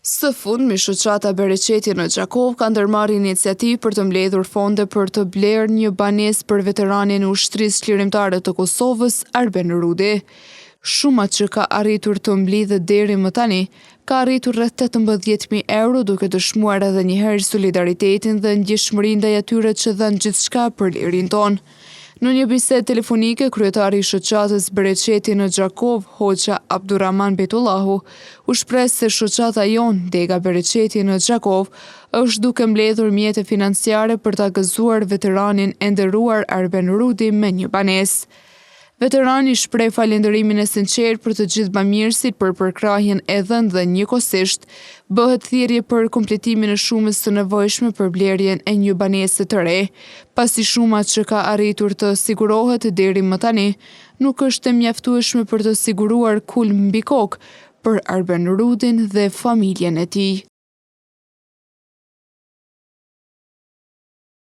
Së fundmi, shoqata Bereqeti në Gjakov ka ndërmarrë iniciativë për të mbledhur fonde për të blerë një banesë për veteranin e ushtrisë çlirimtare të Kosovës, Arben Rudi. Shuma që ka arritur të mblidhet deri më tani ka arritur rreth 18.000 euro, duke dëshmuar edhe një herë solidaritetin dhe ndjeshmërinë ndaj atyre që dhanë gjithçka për lirin tonë. Në një bisedë telefonike, kryetari i shoqatës Bereqeti në Gjakov, Hoxha Abdurrahman Betullahu, u shpreh se shoqata jon, Dega Bereqeti në Gjakov, është duke mbledhur mjete financiare për ta gëzuar veteranin e nderuar Arben Rudi me një banesë. Veterani shpreh falënderimin e sinqert për të gjithë bamirësit për përkrahjen e dhënë dhe njëkohësisht bëhet thirrje për kompletimin e shumës së nevojshme për blerjen e një banese të re, pasi shuma që ka arritur të sigurohet deri më tani nuk është e mjaftueshme për të siguruar kulm mbi kokë për Arben Rudin dhe familjen e tij.